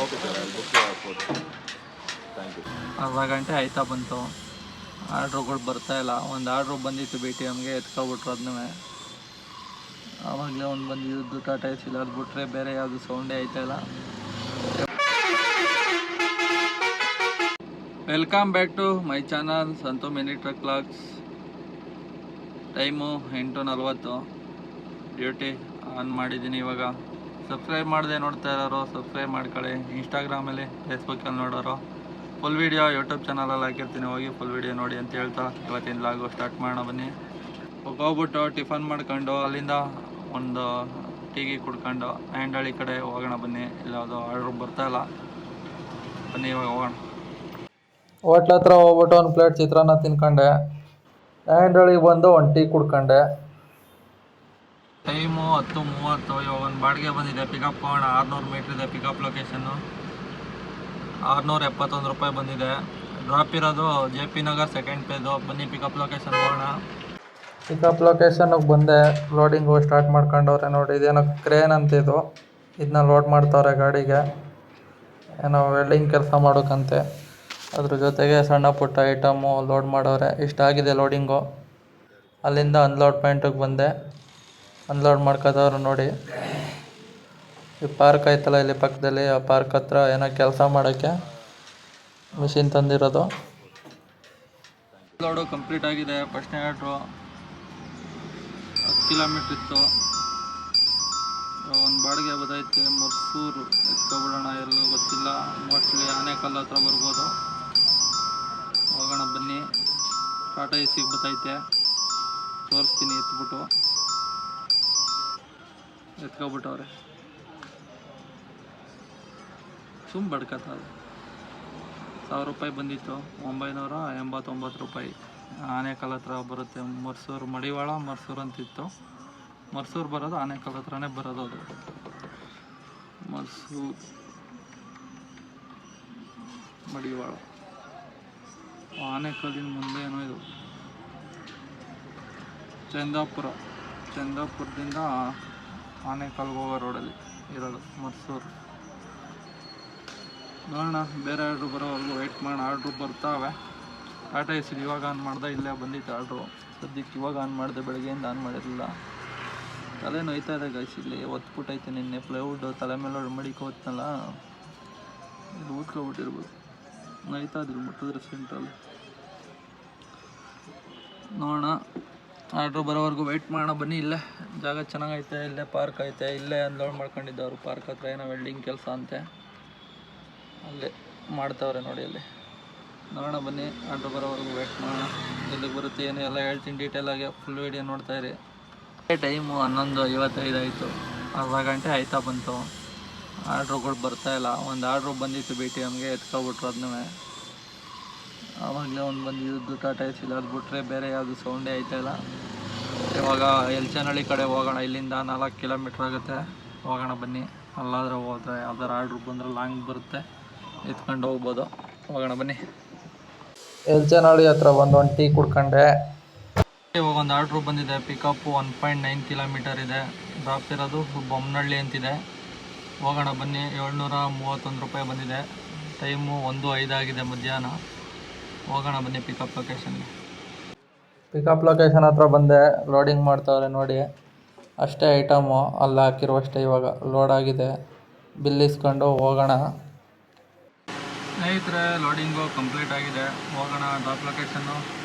Okay sir book ಕೊಡಿ. Thank you. ಅರ್ಧ ಗಂಟೆ ಆಯ್ತಾ ಬಂತು, ಆರ್ಡ್ರುಗಳು ಬರ್ತಾಯಿಲ್ಲ. ಒಂದು ಆರ್ಡ್ರು ಬಂದಿತ್ತು BTMಗೆ, ಎತ್ಕೊಬಿಟ್ರು ಅದನ್ನೂ. ಆವಾಗಲೇ ಒಂದು ಬಂದಿದ್ದು ಟಾಟಾ ಎಸ್ ಇಲ್ಲ, ಅದು ಬಿಟ್ರೆ ಬೇರೆ ಯಾವುದು ಸೌಂಡೇ ಆಯ್ತಾಯಿಲ್ಲ. Welcome back to my channel Santhu mini truck vlogs. Time 8:40. Duty on ಮಾಡಿದ್ದೀನಿ ಇವಾಗ. ಸಬ್ಸ್ಕ್ರೈಬ್ ಮಾಡದೆ ನೋಡ್ತಾ ಇರೋರು ಸಬ್ಸ್ಕ್ರೈಬ್ ಮಾಡ್ಕೊಳ್ಳಿ. ಇನ್ಸ್ಟಾಗ್ರಾಮಲ್ಲಿ ಫೇಸ್ಬುಕ್ಕಲ್ಲಿ ನೋಡೋರು ಫುಲ್ ವೀಡಿಯೋ ಯೂಟ್ಯೂಬ್ ಚಾನಲಲ್ಲಿ ಹಾಕಿರ್ತೀನಿ, ಹೋಗಿ ಫುಲ್ ವೀಡಿಯೋ ನೋಡಿ ಅಂತ ಹೇಳ್ತಾ ಇವತ್ತಿನ ವ್ಲಾಗು ಸ್ಟಾರ್ಟ್ ಮಾಡೋಣ ಬನ್ನಿ. ಹೋಗ್ಬಿಟ್ಟು ಟಿಫನ್ ಮಾಡ್ಕೊಂಡು ಅಲ್ಲಿಂದ ಒಂದು ಟೀಗಿ ಕುಡ್ಕೊಂಡು ಹ್ಯಾಂಡಳ್ಳಿ ಕಡೆ ಹೋಗೋಣ ಬನ್ನಿ. ಇಲ್ಲಾವುದು ಆರ್ಡ್ರ್ ಬರ್ತಾಯಿಲ್ಲ, ಬನ್ನಿ ಇವಾಗ ಹೋಗೋಣ. ಹೋಟ್ಲ ಹತ್ರ ಹೋಗ್ಬಿಟ್ಟು ಒಂದು ಪ್ಲೇಟ್ ಚಿತ್ರಾನ್ನ ತಿನ್ಕೊಂಡೆ, ಹ್ಯಾಂಡಳ್ಳಿಗೆ ಬಂದು ಒಂದು ಟೀ ಕುಡ್ಕೊಂಡೆ. ಟೈಮು 10:30. ಇವಾಗ ಒಂದು ಬಾಡಿಗೆ ಬಂದಿದೆ, ಪಿಕಪ್ ಹೋಗೋಣ. 600 ಮೀಟ್ರ್ ಇದೆ ಪಿಕಪ್ ಲೊಕೇಶನ್ನು. 671 ರೂಪಾಯಿ ಬಂದಿದೆ. ಡ್ರಾಪ್ ಇರೋದು JP ನಗರ್ ಸೆಕೆಂಡ್ ಪೇಜು. ಬನ್ನಿ ಪಿಕಪ್ ಲೊಕೇಶನ್ ಹೋಗೋಣ. ಪಿಕಪ್ ಲೊಕೇಶನ್ಗೆ ಬಂದೆ. ಲೋಡಿಂಗು ಸ್ಟಾರ್ಟ್ ಮಾಡ್ಕೊಂಡವ್ರೆ ನೋಡಿ. ಇದೇನೋ ಕ್ರೇನ್ ಅಂತಿದ್ದು, ಇದನ್ನ ಲೋಡ್ ಮಾಡ್ತವ್ರೆ ಗಾಡಿಗೆ. ಏನೋ ವೆಲ್ಡಿಂಗ್ ಕೆಲಸ ಮಾಡೋಕ್ಕಂತೆ. ಅದ್ರ ಜೊತೆಗೆ ಸಣ್ಣ ಪುಟ್ಟ ಐಟಮು ಲೋಡ್ ಮಾಡವ್ರೆ. ಇಷ್ಟಾಗಿದೆ ಲೋಡಿಂಗು. ಅಲ್ಲಿಂದ ಅನ್ಲೋಡ್ ಪಾಯಿಂಟಿಗೆ ಬಂದೆ. ಅನ್ಲೋಡ್ ಮಾಡ್ಕೋತವ್ರು ನೋಡಿ. ಈ ಪಾರ್ಕ್ ಆಯ್ತಲ್ಲ ಇಲ್ಲಿ ಪಕ್ಕದಲ್ಲಿ, ಆ ಪಾರ್ಕ್ ಹತ್ರ ಏನೋ ಕೆಲಸ ಮಾಡೋಕ್ಕೆ ಮಿಷಿನ್ ತಂದಿರೋದು. ಲೋಡು ಕಂಪ್ಲೀಟ್ ಆಗಿದೆ. ಫಸ್ಟ್ನೇ ಆರ್ಡ್ರು 10 ಕಿಲೋಮೀಟ್ರ್ ಇತ್ತು. ಒಂದು ಬಾಡಿಗೆ ಬದೈತೆ ಮರ್ಸೂರು, ಎತ್ಕೊಬಿಡೋಣ. ಎಲ್ಲಿಗೂ ಗೊತ್ತಿಲ್ಲ, ಮೋಸ್ಟ್ಲಿ ಆನೇಕಲ್ ಹತ್ರ ಬರ್ಬೋದು. ಹೋಗೋಣ ಬನ್ನಿ. ಟಾಟಾ ಎಸಿಗೆ ಬತ್ತೈತೆ, ತೋರಿಸ್ತೀನಿ. ಎತ್ಕೊಬಿಟ್ಟವ್ರೆ. ಸುಮ್ಮ ಬಡ್ಕತ್ತದು. 1000 ರೂಪಾಯಿ ಬಂದಿತ್ತು, 989 ರೂಪಾಯಿ. ಆನೇಕಲ್ ಹತ್ರ ಬರುತ್ತೆ. ಮರ್ಸೂರು ಮಡಿವಾಳ ಮರ್ಸೂರು ಅಂತಿತ್ತು. ಮರ್ಸೂರು ಬರೋದು ಆನೇಕಲ್ ಹತ್ರನೇ ಬರೋದು. ಅದು ಮರ್ಸೂರು ಮಡಿವಾಳ. ಆನೇಕಲ್ಲಿನ ಮುಂದೆ ಏನೋ ಇದು ಚಂದಾಪುರದಿಂದ ಆನೇಕಲ್ಗೆ ಹೋಗೋ ರೋಡಲ್ಲಿ ಇರೋದು ಮರ್ಸೂರು. ನೋಡೋಣ, ಬೇರೆ ಆರ್ಡ್ರು ಬರೋವರೆಗೂ ವೆಯ್ಟ್ ಮಾಡೋಣ. ಆರ್ಡ್ರು ಬರ್ತಾವೆ. ಟಾಟಾ ಎಸ್ ಇವಾಗ ಆನ್ ಮಾಡ್ದೆ, ಇಲ್ಲೇ ಬಂದಿತ್ತು ಆರ್ಡ್ರು. ಸದ್ಯಕ್ಕೆ ಇವಾಗ ಆನ್ ಮಾಡಿದೆ, ಬೆಳಗ್ಗೆಯಿಂದ ಆನ್ ಮಾಡಿರಲಿಲ್ಲ. ತಲೆ ನೋಯ್ತಾ ಇದೆ ಗೈಸ್. ಇಲ್ಲಿ ಒತ್ಬಿಟ್ಟೈತೆ. ನಿನ್ನೆ ಪ್ಲೈವುಡ್ ತಲೆ ಮೇಲೆ ಮಡಿಕೋತ್ನಲ್ಲ, ಇಲ್ಲಿ ಊದ್ಕೊಬಿಟ್ಟಿರ್ಬೋದು. ನೋಯ್ತಾ ಇದ್ದಿಲ್ಲ ಮುಟ್ಟಿದ್ರೆ ಸೆಂಟ್ರಲ್ಲಿ. ನೋಡೋಣ, ಆರ್ಡ್ರು ಬರೋವರೆಗೂ ವೆಯ್ಟ್ ಮಾಡೋಣ ಬನ್ನಿ. ಇಲ್ಲೇ ಜಾಗ ಚೆನ್ನಾಗೈತೆ, ಇಲ್ಲೇ ಪಾರ್ಕ್ ಐತೆ. ಇಲ್ಲೇ ಅನ್ಲೋಡ್ ಮಾಡ್ಕೊಂಡಿದ್ದವರು ಪಾರ್ಕ್ ಹತ್ರ. ಏನೋ ವೆಲ್ಡಿಂಗ್ ಕೆಲಸ ಅಂತೆ, ಅಲ್ಲೇ ಮಾಡ್ತಾವ್ರೆ ನೋಡಿ ಅಲ್ಲಿ. ನೋಡೋಣ ಬನ್ನಿ, ಆರ್ಡ್ರು ಬರೋವರೆಗೂ ವೆಯ್ಟ್ ಮಾಡೋಣ. ಎಲ್ಲಿಗೆ ಬರುತ್ತೆ ಏನು ಎಲ್ಲ ಹೇಳ್ತೀನಿ ಡೀಟೇಲಾಗಿ. ಫುಲ್ ವೀಡಿಯೋ ನೋಡ್ತಾ ಇರಿ. ಟೈಮು 11:55 ಆಯಿತು. ಅರ್ಧ ಗಂಟೆ ಆಯ್ತಾ ಬಂತು, ಆರ್ಡ್ರುಗಳು ಬರ್ತಾಯಿಲ್ಲ. ಒಂದು ಆರ್ಡ್ರು ಬಂದಿತ್ತು BTMಗೆ, ಎತ್ಕೊಬಿಟ್ರು ಅದನ್ನೂ. ಆವಾಗಲೇ ಒಂದು ಬಂದಿದ್ದು ಟಾಟಾ ಎಸ್ ಇಲ್ಲ, ಅದು ಬಿಟ್ರೆ ಬೇರೆ ಯಾವುದು ಸೌಂಡೇ ಆಯ್ತಾಯಿಲ್ಲ. ಇವಾಗ ಎಲ್ಚನಹಳ್ಳಿ ಕಡೆ ಹೋಗೋಣ. ಇಲ್ಲಿಂದ 4 ಕಿಲೋಮೀಟ್ರ್ ಆಗುತ್ತೆ. ಹೋಗೋಣ ಬನ್ನಿ. ಅಲ್ಲಾದರೆ ಹೋದರೆ ಯಾವ್ದಾರು ಆರ್ಡ್ರು ಬಂದರೆ ಲಾಂಗ್ ಬರುತ್ತೆ, ಎತ್ಕೊಂಡು ಹೋಗ್ಬೋದು. ಹೋಗೋಣ ಬನ್ನಿ. ಎಲ್ಚನಹಳ್ಳಿ ಹತ್ರ ಬಂದು ಒಂದು ಟೀ ಕುಡ್ಕೊಂಡೆ. ಇವಾಗ ಒಂದು ಆರ್ಡ್ರು ಬಂದಿದೆ. ಪಿಕಪ್ಪು 1.9 ಕಿಲೋಮೀಟರ್ ಇದೆ. ಡ್ರಾಪ್ ಇರೋದು ಬೊಮ್ಮನಹಳ್ಳಿ ಅಂತಿದೆ. ಹೋಗೋಣ ಬನ್ನಿ. 731 ರೂಪಾಯಿ ಬಂದಿದೆ. ಟೈಮು 1:05 ಆಗಿದೆ ಮಧ್ಯಾಹ್ನ. ಹೋಗೋಣ ಬನ್ನಿ ಪಿಕಪ್ ಲೊಕೇಶನ್ಗೆ. ಪಿಕಪ್ ಲೊಕೇಶನ್ ಹತ್ರ ಬಂದೆ. ಲೋಡಿಂಗ್ ಮಾಡ್ತಾವ್ರೆ ನೋಡಿ. ಅಷ್ಟೇ ಐಟಮು ಅಲ್ಲಿ ಹಾಕಿರುವಷ್ಟೇ. ಇವಾಗ ಲೋಡ್ ಆಗಿದೆ. ಬಿಲ್ ಇಸ್ಕೊಂಡು ಹೋಗೋಣ. ಸ್ನೇಹಿತರೆ, ಲೋಡಿಂಗು ಕಂಪ್ಲೀಟ್ ಆಗಿದೆ. ಹೋಗೋಣ. ಡ್ರಾಪ್ ಲೊಕೇಶನ್ನು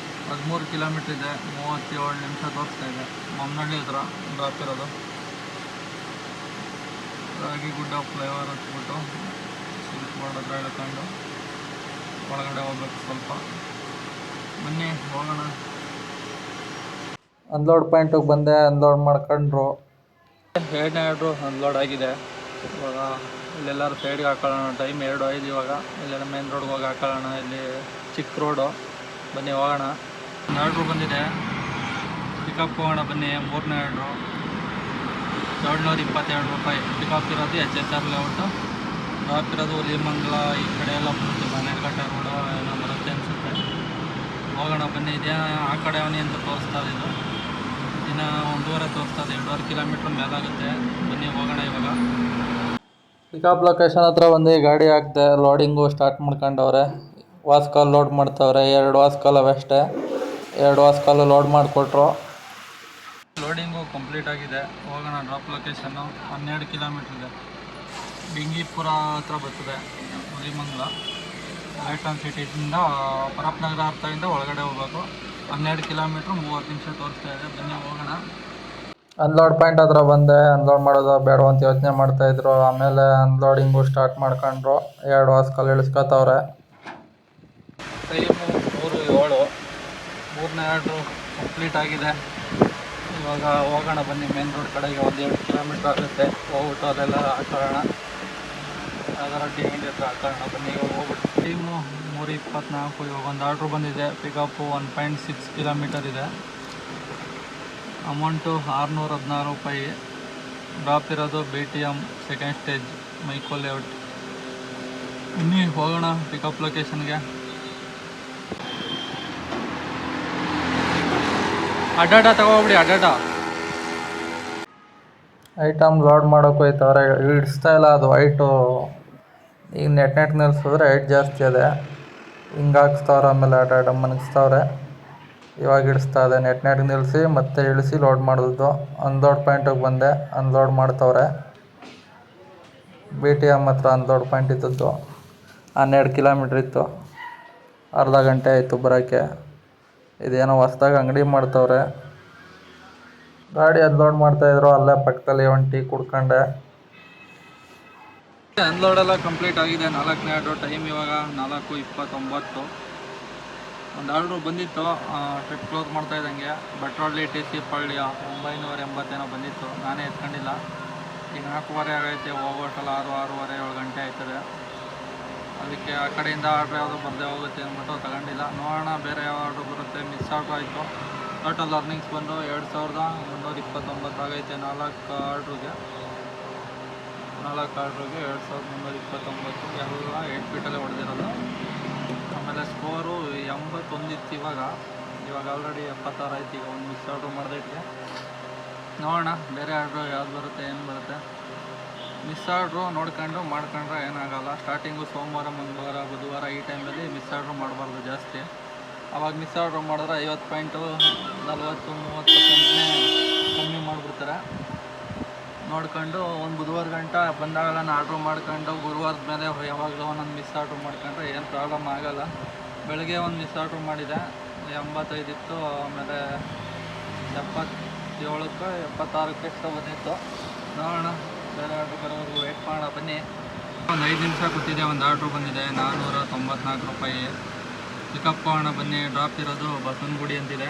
13 ಕಿಲೋಮೀಟ್ರ್ ಇದೆ. 37 ನಿಮಿಷ ತೋರಿಸ್ತಾ ಇದೆ. ಬೊಮ್ಮನಹಳ್ಳಿ ಹತ್ರ ಡ್ರಾಪ್ ಇರೋದು. ರಾಗಿಗುಡ್ಡ ಫ್ಲೈಓವರ್ ಹತ್ಬಿಟ್ಟು ಸಿಲ್ಕ್ ಬೋರ್ಡ್ ಹತ್ರ ಇಳ್ಕೊಂಡು ಒಳಗಡೆ ಹೋಗ್ಬೇಕು ಸ್ವಲ್ಪ. ಬನ್ನಿ ಹೋಗೋಣ. ಅನ್ಲೋಡ್ ಪಾಯಿಂಟಿಗೆ ಬಂದೆ. ಅನ್ಲೋಡ್ ಮಾಡ್ಕೊಂಡ್ರು. ಎರಡನೇ ಆರ್ಡ್ರು ಅನ್ಲೋಡ್ ಆಗಿದೆ. ಇವಾಗ ಇಲ್ಲೆಲ್ಲರೂ ಸೈಡ್ಗೆ ಹಾಕೊಳ್ಳೋಣ. ಟೈಮ್ 2:05 ಇವಾಗ. ಇಲ್ಲೆಲ್ಲ ಮೇನ್ ರೋಡ್ಗೆ ಹೋಗಿ ಹಾಕೊಳ್ಳೋಣ. ಇಲ್ಲಿ ಚಿಕ್ಕ ರೋಡು. ಬನ್ನಿ ಹೋಗೋಣ. ಆರ್ಡ್ರು ಬಂದಿದೆ, ಪಿಕಪ್ ಹೋಗೋಣ ಬನ್ನಿ. 3ನೇ ಆರ್ಡ್ರು 722 ರೂಪಾಯಿ. ಪಿಕಪ್ ಇರೋದು HSR ಲೇಔಟು. ಡ್ರಾಪ್ ಇರೋದು ಹುಲಿಮಂಗಲ ಈ ಕಡೆ ಎಲ್ಲ ಬರುತ್ತೆ. ಬನ್ನೇರುಘಟ್ಟ ರೋಡು ಏನೋ ಬರುತ್ತೆ ಅನಿಸುತ್ತೆ. ಹೋಗೋಣ ಬನ್ನಿ. ಇದೇ ಆ ಕಡೆ ಅವನಿ ಅಂತ ತೋರಿಸ್ತಾ ಇದ್ದು. ದಿನ 1.5 ತೋರಿಸ್ತಾ ಇದೆ. 2.5 ಕಿಲೋಮೀಟ್ರ್ ಮೇಲಾಗುತ್ತೆ. ಬನ್ನಿ ಹೋಗೋಣ ಇವಾಗ. ಪಿಕಪ್ ಲೊಕೇಶನ್ ಹತ್ರ ಬಂದು ಗಾಡಿ ಹಾಕ್ದೆ, ಲೋಡಿಂಗು ಸ್ಟಾರ್ಟ್ ಮಾಡ್ಕೊಂಡವ್ರೆ. ವಾಸ್ಕಾಲ್ ಲೋಡ್ ಮಾಡ್ತಾವ್ರೆ, 2 ವಾಸ್ಕಾಲ್ ಅವಷ್ಟೇ. 2 ವಾಸ್ಕಾಲು ಲೋಡ್ ಮಾಡಿಕೊಟ್ರು. ಲೋಡಿಂಗು ಕಂಪ್ಲೀಟ್ ಆಗಿದೆ. ಹೋಗೋಣ ಡ್ರಾಪ್ ಲೊಕೇಶನ್ನು 12 ಕಿಲೋಮೀಟ್ರ್ ಇದೆ. ಬಿಂಗಿಪುರ ಹತ್ರ ಬರ್ತದೆ, ಮುಲಿಮಂಗಲ. ಎಲೆಕ್ಟ್ರಾನ್ ಸಿಟಿಯಿಂದ ಪರಪ್ನಗರ ಹತ್ತಿರದಿಂದ ಒಳಗಡೆ ಹೋಗ್ಬೇಕು. 12 ಕಿಲೋಮೀಟ್ರ್ 30 ನಿಮಿಷ ತೋರಿಸ್ತಾ ಇದೆ. ಬನ್ನಿ ಹೋಗೋಣ. ಅನ್ಲೋಡ್ ಪಾಯಿಂಟ್ ಹತ್ರ ಬಂದೆ. ಅನ್ಲೋಡ್ ಮಾಡೋದು ಬೇಡ ಅಂತ ಯೋಚನೆ ಮಾಡ್ತಾಯಿದ್ರು. ಆಮೇಲೆ ಅನ್ಲೋಡಿಂಗು ಸ್ಟಾರ್ಟ್ ಮಾಡ್ಕೊಂಡ್ರು. 2 ವಾಸ್ಕಾಲ್ ಇಳಿಸ್ಕೊತವ್ರೆ. ಟೈಮು 3:07. 3ನೇ ಆರ್ಡ್ರು ಕಂಪ್ಲೀಟ್ ಆಗಿದೆ. ಇವಾಗ ಹೋಗೋಣ ಬನ್ನಿ ಮೇನ್ ರೋಡ್ ಕಡೆಗೆ. 1-2 ಕಿಲೋಮೀಟ್ರ್ ಆಗುತ್ತೆ. ಹೋಗ್ಬಿಟ್ಟು ಅಲ್ಲೆಲ್ಲ ಹಾಕೋಣ, ಅದರ ಡಿ ಹತ್ರ ಹಾಕೋಣ. ಬನ್ನಿ ಇವಾಗ ಹೋಗ್ಬಿಟ್ಟು. ಟೈಮು 3:24. ಇವಾಗ ಒಂದು ಆರ್ಡ್ರು ಬಂದಿದೆ. ಪಿಕಪ್ಪು 1.6 ಕಿಲೋಮೀಟರ್ ಇದೆ. ಅಮೌಂಟು 616 ರೂಪಾಯಿ. ಡ್ರಾಪ್ ಇರೋದು BTM second stage, Mico layout. ಬನ್ನಿ ಹೋಗೋಣ ಪಿಕಪ್ ಲೊಕೇಶನ್ಗೆ. ಅಡ್ಡಾಡ ತಗೋಬಿಡಿ, ಅಡ್ಡಾಡ. ಐಟಮ್ ಲೋಡ್ ಮಾಡೋಕೆ ಹೋಯ್ತವ್ರೆ. ಇಡಿಸ್ತಾ ಇಲ್ಲ ಅದು ಹೈಟು. ಈಗ ನೆಟ್ ನಿಲ್ಸಿದ್ರೆ ಹೈಟ್ ಜಾಸ್ತಿ ಅದೇ, ಹಿಂಗೆ ಹಾಕ್ಸ್ತವ್ರೆ. ಆಮೇಲೆ ಅಡ್ಡಾಡ ಮನಗಿಸ್ತವ್ರೆ. ಇವಾಗ ಇಡಿಸ್ತಾ ಇದೆ. ನೆಟ್ ನಿಲ್ಲಿಸಿ ಮತ್ತೆ ಇಳಿಸಿ ಲೋಡ್ ಮಾಡೋದು. ಅನ್ಲೋಡ್ ಪಾಯಿಂಟಿಗೆ ಬಂದೆ, ಅನ್ಲೋಡ್ ಮಾಡ್ತವ್ರೆ. BTM ಹತ್ರ ಅನ್ಲೋಡ್ ಪಾಯಿಂಟ್ ಇದ್ದದ್ದು. 12 ಕಿಲೋಮೀಟ್ರ್ ಇತ್ತು. ಅರ್ಧ ಗಂಟೆ ಆಯಿತು ಬರೋಕ್ಕೆ. ಇದೇನೋ ಹೊಸ್ದಾಗಿ ಅಂಗಡಿ ಮಾಡ್ತವ್ರೆ. ಗಾಡಿ ಅನ್ಲೋಡ್ ಮಾಡ್ತಾಯಿದ್ರು. ಅಲ್ಲೇ ಪಕ್ಕದಲ್ಲಿ ಒಂದು ಟೀ ಕುಡ್ಕೊಂಡೆ. ಅನ್ಲೋಡ್ ಎಲ್ಲ ಕಂಪ್ಲೀಟ್ ಆಗಿದೆ. 4ನೇ ಆರ್ಡ್ರು. ಟೈಮ್ ಇವಾಗ 4:29. ಒಂದು ಆರ್ಡ್ರು ಬಂದಿತ್ತು. ಟ್ರಿಪ್ ಕ್ಲೋಸ್ ಮಾಡ್ತಾ ಇದ್ದಂಗೆ ಬೆಟ್ರೋಲಿ TC ಪಳ್ಳಿಯ 980 ಏನೋ ಬಂದಿತ್ತು. ನಾನೇ ಎತ್ಕೊಂಡಿಲ್ಲ. ಈಗ 4:15 ಆಗೈತೆ. ಹೋಗೋಷ್ಟಲ್ಲ 6-6:30 7 ಗಂಟೆ ಆಯ್ತದೆ. ಅದಕ್ಕೆ ಆ ಕಡೆಯಿಂದ ಆರ್ಡ್ರ್ ಯಾವುದು ಬರದೇ ಹೋಗುತ್ತೆ ಅಂದ್ಬಿಟ್ಟು ತಗೊಂಡಿಲ್ಲ. ನೋಡೋಣ ಬೇರೆ ಯಾವ ಆರ್ಡ್ರು ಬರುತ್ತೆ. ಮಿಸ್ ಆರ್ಡ್ರು ಆಯಿತು. ಟೋಟಲ್ ಅರ್ನಿಂಗ್ಸ್ ಬಂದು 2329 ಆಗೈತೆ. 4 ಆರ್ಡ್ರಿಗೆ 2329. ಎಲ್ಲ 8 ಫೀಟಲ್ಲೇ ಹೊಡೆದಿರೋದು. ಆಮೇಲೆ ಸ್ಕೋರು 81 ಇತ್ತು. ಇವಾಗ ಆಲ್ರೆಡಿ 76 ಆಯ್ತು. ಈಗ ಒಂದು ಮಿಸ್ ಆರ್ಡ್ರು ಮಾಡಿದೈತೆ. ನೋಡೋಣ ಬೇರೆ ಆರ್ಡ್ರು ಯಾವ್ದು ಬರುತ್ತೆ, ಏನು ಬರುತ್ತೆ. ಮಿಸ್ ಆರ್ಡ್ರು ನೋಡ್ಕೊಂಡು ಮಾಡ್ಕೊಂಡ್ರೆ ಏನಾಗಲ್ಲ. ಸ್ಟಾರ್ಟಿಂಗು ಸೋಮವಾರ, ಮಂಗಳವಾರ, ಬುಧವಾರ ಈ ಟೈಮಲ್ಲಿ ಮಿಸ್ ಆರ್ಡ್ರು ಮಾಡಬಾರ್ದು ಜಾಸ್ತಿ. ಅವಾಗ ಮಿಸ್ ಆರ್ಡ್ರು ಮಾಡಿದ್ರೆ 50 ಪಾಯಿಂಟು 40-30% ಕಮ್ಮಿ ಮಾಡಿಬಿಡ್ತಾರೆ. ನೋಡ್ಕೊಂಡು ಒಂದು ಬುಧವಾರ ಗಂಟ ಬಂದಾಗಲ್ಲ ಆರ್ಡ್ರು ಮಾಡ್ಕೊಂಡು ಗುರುವಾರದ ಮೇಲೆ ಯಾವಾಗಲೂ ಒಂದೊಂದು ಮಿಸ್ ಆರ್ಡ್ರು ಮಾಡ್ಕೊಂಡ್ರೆ ಏನು ಪ್ರಾಬ್ಲಮ್ ಆಗೋಲ್ಲ. ಬೆಳಗ್ಗೆ ಒಂದು ಮಿಸ್ ಆರ್ಡ್ರು ಮಾಡಿದೆ, 85 ಇತ್ತು. ಆಮೇಲೆ 77ಕ್ಕೆ 76ಕ್ಕೆ ಎಕ್ಸ್ಟ್ರಾ ಬಂದಿತ್ತು. ನೋಡೋಣ ಬೇರೆ ಆರ್ಡ್ರು ಬರೋವರೆಗೂ ವೆಯ್ಟ್ ಮಾಡೋಣ. ಬನ್ನಿ. ಒಂದು 5 ನಿಮಿಷ ಕೂತಿದೆ. ಒಂದು ಆರ್ಡ್ರು ಬಂದಿದೆ 494 ರೂಪಾಯಿ. ಪಿಕಪ್ ಹೋಗೋಣ ಬನ್ನಿ. ಡ್ರಾಪ್ ಇರೋದು ಬಸವನಗುಡಿ ಅಂತಿದೆ.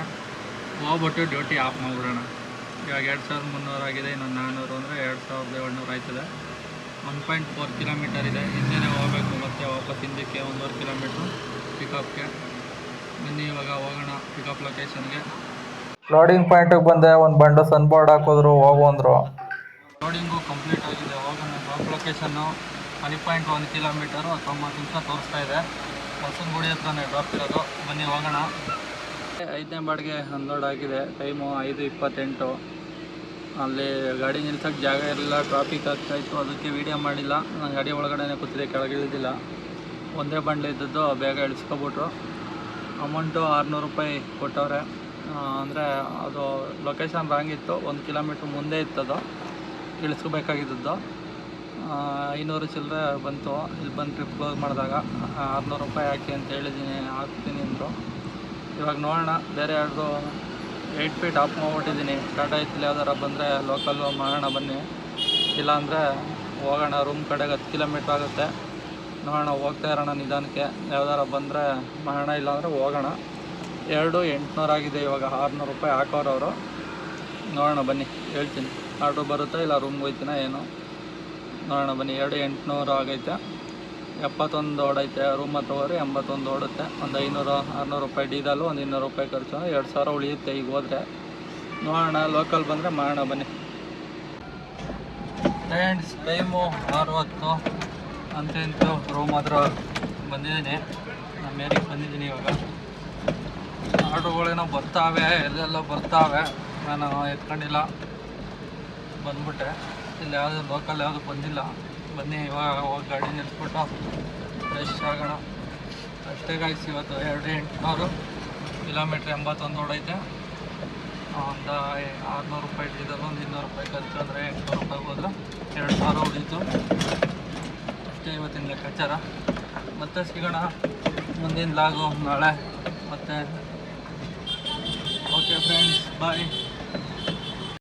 ಹೋಗ್ಬಿಟ್ಟು ಡ್ಯೂಟಿ ಆಫ್ ಮಾಡಿಬಿಡೋಣ. ಇವಾಗ 2300 ಆಗಿದೆ. ಇನ್ನೊಂದು 400 ಅಂದರೆ 2700 ಆಯ್ತದೆ. 1.4 ಕಿಲೋಮೀಟರ್ ಇದೆ. ಹಿಂದೆನೇ ಹೋಗಬೇಕು, ಮತ್ತೆ ವಾಪಸ್ ಹಿಂದಕ್ಕೆ 1.5 ಕಿಲೋಮೀಟ್ರು ಪಿಕಪ್ಗೆ. ಬನ್ನಿ ಇವಾಗ ಹೋಗೋಣ ಪಿಕಪ್ ಲೊಕೇಶನ್ಗೆ. ಲೋಡಿಂಗ್ ಪಾಯಿಂಟಿಗೆ ಬಂದೆ. ಒಂದು ಬಂಡು ಸನ್ ಬೋರ್ಡ್ ಹಾಕಿದ್ರು, ಹೋಗು ಅಂದರು. ಲೋಡಿಂಗು ಕಂಪ್ಲೀಟ್ ಆಗಿದೆ. ಹೋಗೋಣ ಡ್ರಾಪ್ ಲೊಕೇಶನ್ನು 10.1 ಕಿಲೋಮೀಟರು 90 ನಿಮಿಷ ತೋರಿಸ್ತಾ ಇದೆ. ಬಸವನಗುಡಿ ಹತ್ರನೇ ಡ್ರಾಪ್ ಇರೋದು. ಬನ್ನಿ ಹೋಗೋಣ. 5ನೇ ಬಾಡಿಗೆ ಅನ್ಲೋಡ್ ಆಗಿದೆ. ಟೈಮು 5:28. ಅಲ್ಲಿ ಗಾಡಿ ನಿಲ್ಸೋಕ್ಕೆ ಜಾಗ ಇರಲಿಲ್ಲ, ಟ್ರಾಫಿಕ್ ಆಗ್ತಾಯಿತ್ತು. ಅದಕ್ಕೆ ವೀಡಿಯೋ ಮಾಡಿಲ್ಲ. ನಾನು ಗಾಡಿ ಒಳಗಡೆ ಕೂತಿದ್ದೆ, ಕೆಳಗೆ ಇಳಿದಿಲ್ಲ. ಒಂದೇ ಬಂಡ್ಲೆ ಇದ್ದದ್ದು, ಬೇಗ ಇಳಿಸ್ಕೊಬಿಟ್ರು. ಅಮೌಂಟು 600 ರೂಪಾಯಿ ಕೊಟ್ಟವ್ರೆ. ಅಂದರೆ ಅದು ಲೊಕೇಶನ್ ರಾಂಗ್ ಇತ್ತು. 1 ಕಿಲೋಮೀಟ್ರ್ ಮುಂದೆ ಇತ್ತದು ಇಳಿಸ್ಕೋಬೇಕಾಗಿದ್ದದ್ದು. 500 ಚಿಲ್ಲರೆ ಬಂತು. ಇಲ್ಲಿ ಬಂದು ಟ್ರಿಪ್ ಕ್ಲೋಸ್ ಮಾಡಿದಾಗ 600 ರೂಪಾಯಿ ಹಾಕಿ ಅಂತ ಹೇಳಿದ್ದೀನಿ, ಹಾಕ್ತೀನಿ ಅಂದರು. ಇವಾಗ ನೋಡೋಣ ಬೇರೆ ಯಾರ್ದು 8 ಫೀಟ್ ಆಫ್ ಮಾಡ್ಬಿಟ್ಟಿದ್ದೀನಿ. ಟಾಟಾ ಐತಿಲ್ಲ ಯಾವ್ದಾರ ಬಂದರೆ ಲೋಕಲ್ಲು ಮಾಡೋಣ ಬನ್ನಿ. ಇಲ್ಲಾಂದರೆ ಹೋಗೋಣ ರೂಮ್ ಕಡೆಗೆ 10 ಕಿಲೋಮೀಟ್ರ್ ಆಗುತ್ತೆ. ನೋಡೋಣ, ಹೋಗ್ತಾ ಇರೋಣ ನಿಧಾನಕ್ಕೆ. ಯಾವ್ದಾರ ಬಂದರೆ ಮಾಡೋಣ, ಇಲ್ಲಾಂದರೆ ಹೋಗೋಣ. 2800 ಆಗಿದೆ. ಇವಾಗ 600 ರೂಪಾಯಿ ಹಾಕೋರವರು. ನೋಡೋಣ ಬನ್ನಿ, ಹೇಳ್ತೀನಿ. ಆರ್ಡ್ರು ಬರುತ್ತಾ ಇಲ್ಲ ರೂಮ್ಗೆ ಹೋಗ್ತೀನ ಏನು ನೋಡೋಣ ಬನ್ನಿ. 2800 ಆಗೈತೆ. 71 ಓಡೈತೆ. ರೂಮ್ ಹತ್ರ ಹೋದ್ರೆ 81 ಓಡುತ್ತೆ. ಒಂದು 500-600 ರೂಪಾಯಿ ಡೀಸಲು, ಒಂದು 200 ರೂಪಾಯಿ ಖರ್ಚು, 2000 ಉಳಿಯುತ್ತೆ ಈಗ ಹೋದರೆ. ನೋಡೋಣ, ಲೋಕಲ್ ಬಂದರೆ ಮಾಡೋಣ ಬನ್ನಿ. ಫ್ರೆಂಡ್ಸ್, ಟೈಮು 6:10 ಅಂತೂ ರೂಮ್ ಹತ್ರ ಬಂದಿದ್ದೀನಿ. ನಾನು ಮೇರಿಗೆ ಬಂದಿದ್ದೀನಿ. ಇವಾಗ ಆರ್ಡ್ರುಗಳೇನೋ ಬರ್ತಾವೆ, ಎಲ್ಲೆಲ್ಲ ಬರ್ತಾವೆ. ನಾನು ಎತ್ಕೊಂಡಿಲ್ಲ, ಬಂದ್ಬಿಟ್ಟೆ. ಇಲ್ಲಿ ಯಾವುದು ಲೋಕಲ್ ಯಾವುದು ಬಂದಿಲ್ಲ. ಬನ್ನಿ ಇವಾಗ ಹೋಗಿ ಗಾಡಿ ನಿಲ್ಲಿಸ್ಬಿಟ್ಟು ಫ್ರೆಶ್ ಆಗೋಣ. ಅಷ್ಟೇ ಗಾಯ್ಸ್, ಇವತ್ತು 2800 ಕಿಲೋಮೀಟ್ರ್ 81 ಓಡೈತೆ. ಒಂದು 600 ರೂಪಾಯಿ ಡೀಸಲ್, ಒಂದು 200 ರೂಪಾಯಿ ಖರ್ಚು ಅಂದರೆ 800 ರೂಪಾಯಿ ಹೋದ್ರೆ 2000 ಹೊಡೀತು. ಅಷ್ಟೇ ಇವತ್ತಿನ ಲೆಕ್ಕಾಚಾರ. ಮತ್ತೆ ಸಿಗೋಣ ಮುಂದಿನ ಲಾಗು ನಾಳೆ ಮತ್ತೆ. ಓಕೆ ಫ್ರೆಂಡ್ಸ್, ಬಾಯ್.